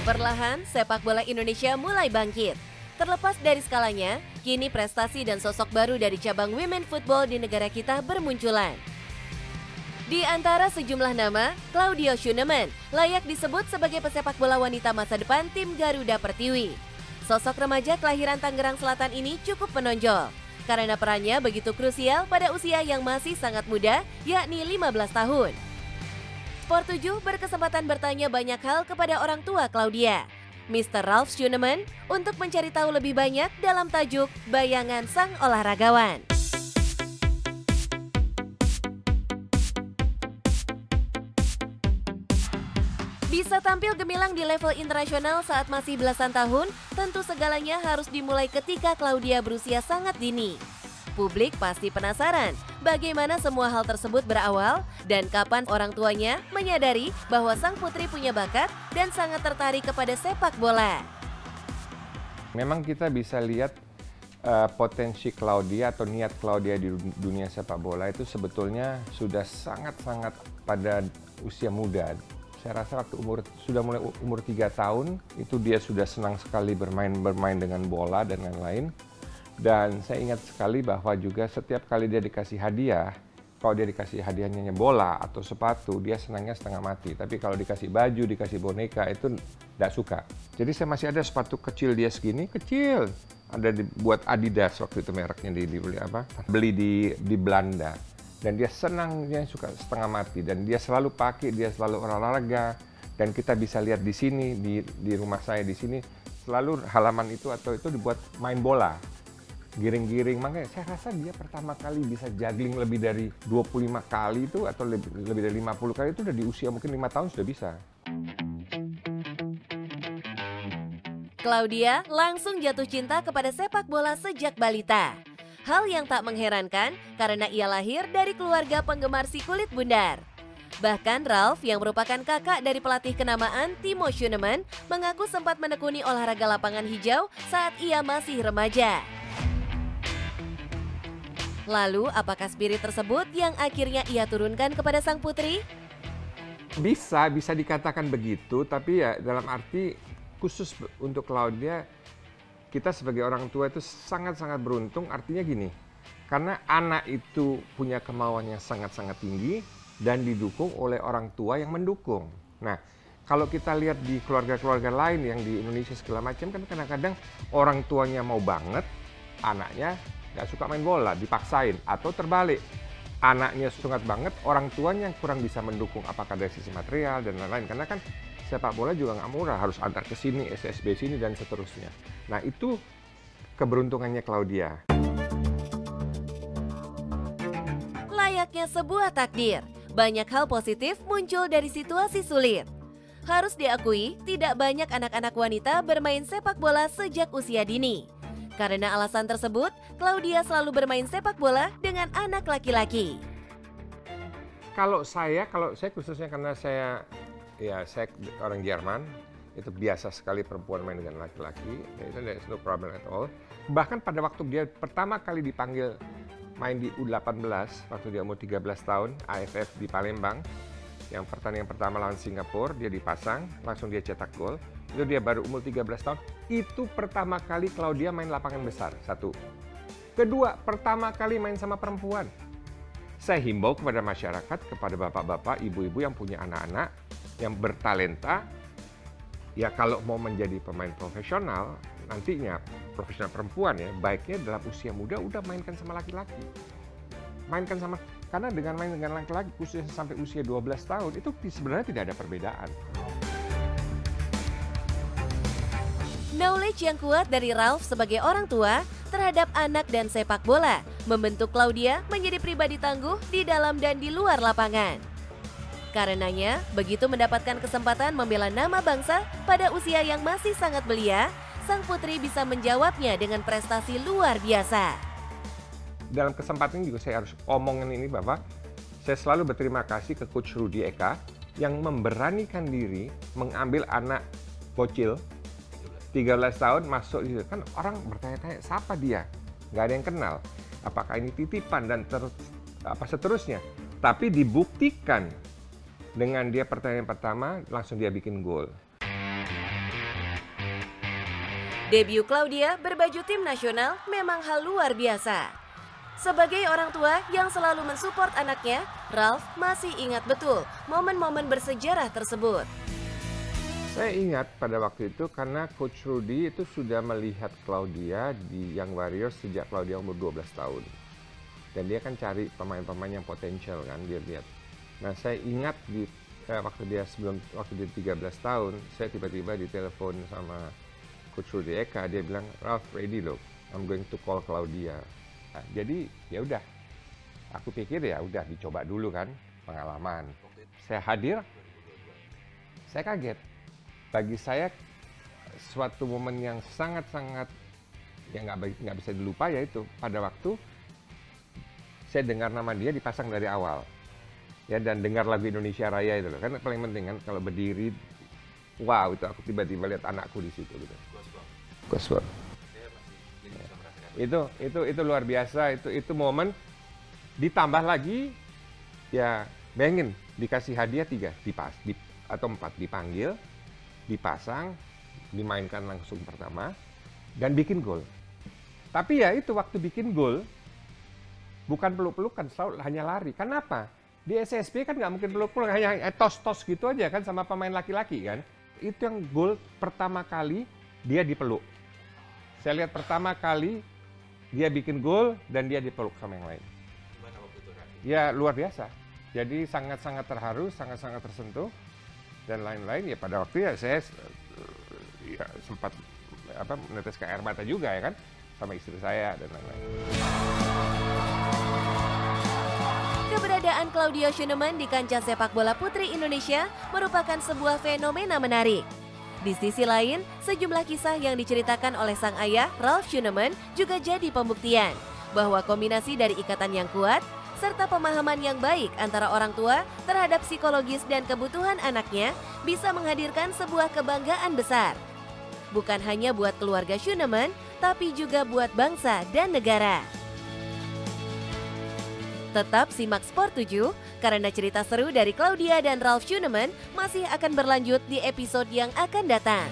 Perlahan, sepak bola Indonesia mulai bangkit. Terlepas dari skalanya, kini prestasi dan sosok baru dari cabang women football di negara kita bermunculan. Di antara sejumlah nama, Claudia Schuneman layak disebut sebagai pesepak bola wanita masa depan tim Garuda Pertiwi. Sosok remaja kelahiran Tangerang Selatan ini cukup menonjol, karena perannya begitu krusial pada usia yang masih sangat muda, yakni 15 tahun. Sport 7 berkesempatan bertanya banyak hal kepada orang tua Claudia, Mr. Ralf Schuneman, untuk mencari tahu lebih banyak dalam tajuk Bayangan Sang Olahragawan. Bisa tampil gemilang di level internasional saat masih belasan tahun, tentu segalanya harus dimulai ketika Claudia berusia sangat dini. Publik pasti penasaran bagaimana semua hal tersebut berawal dan kapan orang tuanya menyadari bahwa sang putri punya bakat dan sangat tertarik kepada sepak bola. Memang kita bisa lihat potensi Claudia atau niat Claudia di dunia sepak bola itu sebetulnya sudah sangat-sangat pada usia muda. Saya rasa waktu sudah mulai umur 3 tahun itu dia sudah senang sekali bermain dengan bola dan lain-lain. Dan saya ingat sekali bahwa juga setiap kali dia dikasih hadiah, kalau dia dikasih hadiahnya bola atau sepatu, dia senangnya setengah mati. Tapi kalau dikasih baju, dikasih boneka, itu tidak suka. Jadi saya masih ada sepatu kecil dia segini, kecil. Ada dibuat Adidas waktu itu mereknya, beli di Belanda. Dan dia senang, dia suka setengah mati. Dan dia selalu pakai, dia selalu olahraga. Dan kita bisa lihat di sini, di rumah saya di sini, selalu halaman itu atau itu dibuat main bola. Giring-giring, makanya saya rasa dia pertama kali bisa juggling lebih dari 25 kali itu atau lebih dari 50 kali itu udah di usia mungkin 5 tahun sudah bisa. Claudia langsung jatuh cinta kepada sepak bola sejak balita. Hal yang tak mengherankan karena ia lahir dari keluarga penggemar si kulit bundar. Bahkan Ralf yang merupakan kakak dari pelatih kenamaan Timo Schuneman mengaku sempat menekuni olahraga lapangan hijau saat ia masih remaja. Lalu, apakah spirit tersebut yang akhirnya ia turunkan kepada sang putri? Bisa dikatakan begitu, tapi ya dalam arti khusus untuk Claudia, kita sebagai orang tua itu sangat-sangat beruntung, artinya gini, karena anak itu punya kemauan yang sangat-sangat tinggi dan didukung oleh orang tua yang mendukung. Nah, kalau kita lihat di keluarga-keluarga lain yang di Indonesia segala macam, kan kadang-kadang orang tuanya mau banget, anaknya nggak suka main bola, dipaksain. Atau terbalik, anaknya sangat banget, orang tuanya yang kurang bisa mendukung apakah dari sisi material dan lain-lain. Karena kan sepak bola juga nggak murah, harus antar ke sini, SSB sini, dan seterusnya. Nah itu keberuntungannya Claudia. Layaknya sebuah takdir, banyak hal positif muncul dari situasi sulit. Harus diakui, tidak banyak anak-anak wanita bermain sepak bola sejak usia dini. Karena alasan tersebut, Claudia selalu bermain sepak bola dengan anak laki-laki. Kalau saya khususnya karena saya orang Jerman, itu biasa sekali perempuan main dengan laki-laki, itu there's no problem at all. Bahkan pada waktu dia pertama kali dipanggil main di U18, waktu dia umur 13 tahun, AFF di Palembang, yang pertandingan pertama lawan Singapura, dia dipasang, langsung dia cetak gol. Itu dia baru umur 13 tahun, itu pertama kali Claudia main lapangan besar, satu. Kedua, pertama kali main sama perempuan. Saya himbau kepada masyarakat, kepada bapak-bapak, ibu-ibu yang punya anak-anak, yang bertalenta, ya kalau mau menjadi pemain profesional, nantinya profesional perempuan ya, baiknya dalam usia muda udah mainkan sama laki-laki. Mainkan sama, karena dengan main dengan laki-laki khususnya sampai usia 12 tahun, itu sebenarnya tidak ada perbedaan. Knowledge yang kuat dari Ralf sebagai orang tua terhadap anak dan sepak bola membentuk Claudia menjadi pribadi tangguh di dalam dan di luar lapangan. Karenanya, begitu mendapatkan kesempatan membela nama bangsa pada usia yang masih sangat belia, sang putri bisa menjawabnya dengan prestasi luar biasa. Dalam kesempatan ini juga saya harus omongin ini bahwa saya selalu berterima kasih ke Coach Rudy Eka yang memberanikan diri mengambil anak bocil 13 tahun masuk di situ. Kan orang bertanya-tanya, siapa dia? Nggak ada yang kenal. Apakah ini titipan dan seterusnya. Tapi dibuktikan dengan dia pertandingan pertama, langsung dia bikin gol. Debut Claudia berbaju tim nasional memang hal luar biasa. Sebagai orang tua yang selalu mensupport anaknya, Ralf masih ingat betul momen-momen bersejarah tersebut. Saya ingat pada waktu itu karena Coach Rudy itu sudah melihat Claudia di Young Warriors sejak Claudia umur 12 tahun. Dan dia kan cari pemain-pemain yang potensial kan, dia lihat. Nah saya ingat waktu dia 13 tahun, saya tiba-tiba ditelepon sama Coach Rudy Eka, dia bilang, "Ralf, ready loh, I'm going to call Claudia." Nah, jadi ya udah, aku pikir ya udah dicoba dulu kan, pengalaman. Saya hadir, saya kaget. Bagi saya suatu momen yang sangat-sangat ya nggak bisa dilupa, yaitu pada waktu saya dengar nama dia dipasang dari awal. Ya, dan dengar lagu Indonesia Raya itu loh. Kan paling penting kan kalau berdiri, wow, itu aku tiba-tiba lihat anakku di situ gitu. Goosebumps. Itu luar biasa, itu momen. Ditambah lagi ya bayangin dikasih hadiah 3 atau 4, dipanggil, dipasang, dimainkan langsung pertama dan bikin gol. Tapi ya itu waktu bikin gol bukan peluk-pelukan, selalu hanya lari. Kenapa? Di SSB kan nggak mungkin peluk-peluk, hanya tos-tos gitu aja kan sama pemain laki-laki kan. Itu yang gol pertama kali dia dipeluk. Saya lihat pertama kali dia bikin gol dan dia dipeluk sama yang lain. Gimana waktu itu? Ya luar biasa. Jadi sangat-sangat terharu, sangat-sangat tersentuh dan lain-lain. Ya pada waktu ya saya ya, sempat meneteskan air mata juga ya kan sama istri saya dan lain-lain. Keberadaan Claudia Schoenemann di kancah sepak bola putri Indonesia merupakan sebuah fenomena menarik. Di sisi lain, sejumlah kisah yang diceritakan oleh sang ayah, Ralf Schoenemann, juga jadi pembuktian bahwa kombinasi dari ikatan yang kuat serta pemahaman yang baik antara orang tua terhadap psikologis dan kebutuhan anaknya bisa menghadirkan sebuah kebanggaan besar. Bukan hanya buat keluarga Schoenemann, tapi juga buat bangsa dan negara. Tetap simak Sport 7 karena cerita seru dari Claudia dan Ralf Schoenemann masih akan berlanjut di episode yang akan datang.